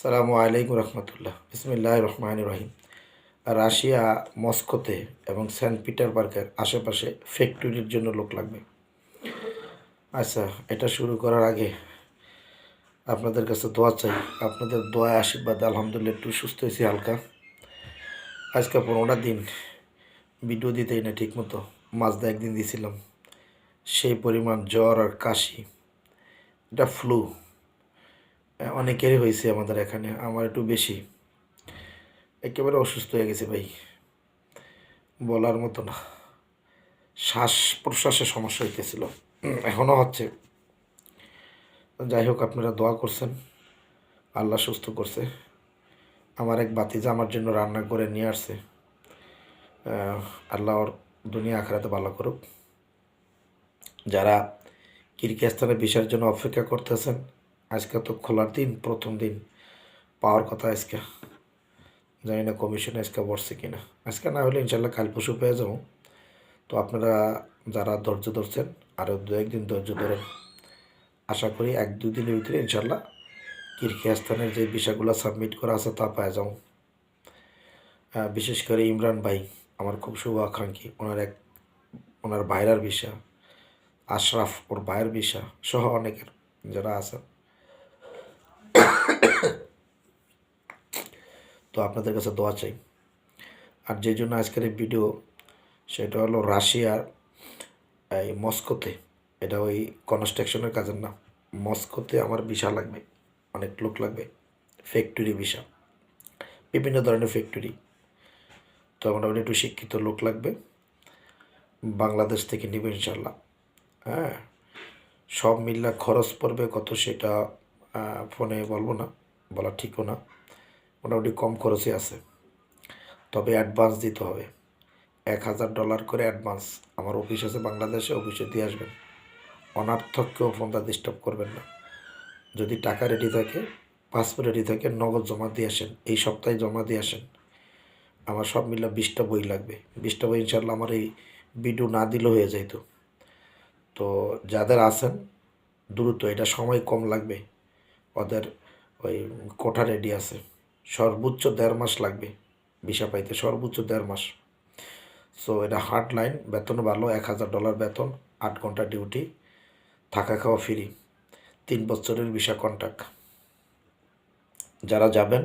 সালামু আলাইকুম রহমতুল্লাহ। বিসমিল্লাহির রহমানির রহিম। রাশিয়া মস্কোতে এবং সেন্ট পিটারবার্গের আশেপাশে ফ্যাক্টরির জন্য লোক লাগবে। আচ্ছা, এটা শুরু করার আগে আপনাদের কাছে দোয়া চাই। আপনাদের দোয়া আশীর্বাদ আলহামদুলিল্লাহ একটু সুস্থ হয়েছি হালকা। আজকে 15টা দিন ভিডিও দিতেই না ঠিক মতো। মাঝদা একদিন দিয়েছিলাম, সেই পরিমাণ জ্বর আর কাশি, এটা ফ্লু অনেকেরই হয়েছে আমাদের এখানে, আমার একটু বেশি। একেবারে অসুস্থ হয়ে গেছে ভাই, বলার মতো না। শ্বাস প্রশ্বাসের সমস্যা হইতেছিল, এখনও হচ্ছে। যাই হোক, আপনারা দোয়া করছেন, আল্লাহ সুস্থ করছে। আমার এক বাতিজা আমার জন্য রান্না করে নিয়ে আসছে। আল্লাহ ওর দুনিয়া আখেরাতে ভালো করুক। যারা কিরগিজস্তানে ভিসার জন্য অপেক্ষা করতেছেন, আজকে তো খোলার দিন, প্রথম দিন পাওয়ার কথা। আজকে জানি না কমিশনে আজকে বসছে কিনা। আজকে না হলে ইনশাল্লাহ কাল পরশু পেয়ে যাবো। তো আপনারা যারা ধৈর্য ধরছেন, আরও 2-1 দিন ধৈর্য ধরেন। আশা করি 1-2 দিনের ভিতরে ইনশাল্লাহ কিরগিজস্তানের যে ভিসাগুলো সাবমিট করা আছে তা পাওয়া যাও। বিশেষ করে ইমরান ভাই আমার খুব শুভাকাঙ্ক্ষী। ওনার ভাইরার ভিসা, আশরাফ ওর ভাইয়ের ভিসা সহ অনেকের যারা আছেন। তো আপনাদের কাছে দোয়া চাই। আর যে জন্য আজকের এই ভিডিও, সেটা হলো রাশিয়ার এই মস্কোতে, এটা ওই কনস্ট্রাকশনের কাজের না, মস্কোতে আমার ভিসা লাগবে, অনেক লোক লাগবে। ফ্যাক্টরি ভিসা, বিভিন্ন ধরনের ফ্যাক্টরি। তো মোটামুটি একটু শিক্ষিত লোক লাগবে, বাংলাদেশ থেকে নিবে ইনশাল্লাহ। হ্যাঁ, সব মিল্লা খরচ পড়বে কত সেটা ফোনে বলবো না, বলা ঠিকও না। মোটামুটি কম খরচে আছে, তবে অ্যাডভান্স দিতে হবে। $1000 করে অ্যাডভান্স। আমার অফিস আছে বাংলাদেশে, অফিসে দিয়ে আসবেন। অনার্থক কেউ ফোনটা ডিস্টার্ব করবেন না। যদি টাকা রেডি থাকে, পাসপোর্ট রেডি থাকে, নগদ জমা দিয়ে আসেন। এই সপ্তাহে জমা দিয়ে আসেন। আমার সব মিলে 20টা বই লাগবে। 20টা বই ইনশাল্লাহ আমার এই ভিডিও না দিলেও হয়ে যাইতো। তো যাদের আছেন দ্রুত, এটা সময় কম লাগবে। ওদের ওই কোঠা রেডি আছে, সর্বোচ্চ 1.5 মাস লাগবে ভিসা পাইতে, সর্বোচ্চ 1.5 মাস। সো এটা হার্ড লাইন, বেতন ভালো, $1000 বেতন, 8 ঘন্টা ডিউটি, থাকা খাওয়া ফ্রি, 3 বছরের ভিসা কন্ট্রাক্ট। যারা যাবেন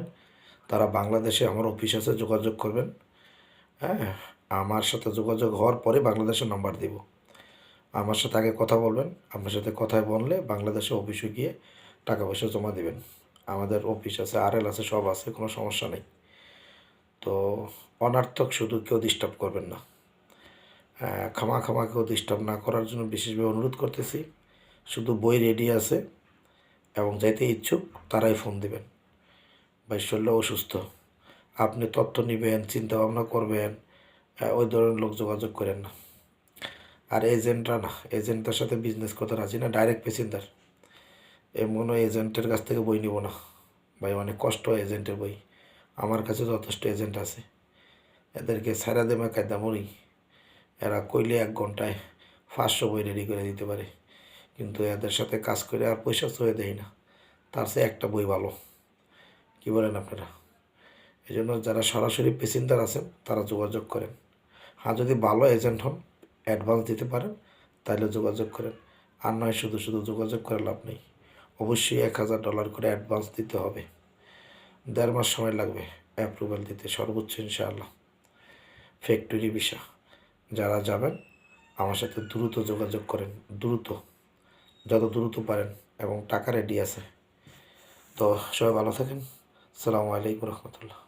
তারা বাংলাদেশে আমার অফিস আছে, যোগাযোগ করবেন। হ্যাঁ, আমার সাথে যোগাযোগ হওয়ার পরে বাংলাদেশের নাম্বার দিব। আমার সাথে আগে কথা বলবেন, আপনার সাথে কথায় বললে বাংলাদেশে অফিসে গিয়ে টাকা পয়সা জমা দিবেন। আমাদের অফিস আছে, আরএল আছে, সব আছে, কোনো সমস্যা নেই। তো অনার্থক শুধু কেউ ডিস্টার্ব করবেন না। খামা কেউ ডিস্টার্ব না করার জন্য বিশেষভাবে অনুরোধ করতেছি। শুধু বই রেডি আছে এবং যাইতে ইচ্ছুক তারাই ফোন দিবেন। ভাই শরীর অসুস্থ, আপনি তথ্য নেবেন, চিন্তা ভাবনা করবেন, ওই ধরনের লোক যোগাযোগ করেন না। আর এজেন্টরা না, এজেন্টের সাথে বিজনেস করতে রাজি না, ডাইরেক্ট প্যাসেঞ্জার। এমন এজেন্টের কাছ থেকে বই নিব না ভাই, অনেক কষ্ট হয় এজেন্টের বই। আমার কাছে যথেষ্ট এজেন্ট আছে, এদেরকে ছাড়া দেমা কায়দা মরি। এরা কইলে 1 ঘন্টায় 500 বই রেডি করে দিতে পারে, কিন্তু এদের সাথে কাজ করে আর পয়সা চয়ে দেয় না। তার চেয়ে একটা বই ভালো। কী বলেন আপনারা? এই জন্য যারা সরাসরি প্যাসেঞ্জার আছেন তারা যোগাযোগ করেন। হ্যাঁ, যদি ভালো এজেন্ট হন, অ্যাডভান্স দিতে পারেন, তাহলে যোগাযোগ করেন। আর নয় শুধু শুধু যোগাযোগ করে লাভ নেই। অবশ্যই $1000 করে অ্যাডভান্স দিতে হবে। 1.5 মাস সময় লাগবে অ্যাপ্রুভাল দিতে সর্বোচ্চ ইনশাআল্লাহ। Factory visa. যারা যাবেন আমার সাথে দ্রুত যোগাযোগ করেন, দ্রুত, যত দ্রুত পারেন, এবং টাকা রেডি আছে। তো সবাই ভালো থাকেন। আসসালামু আলাইকুম রহমতুল্লাহ।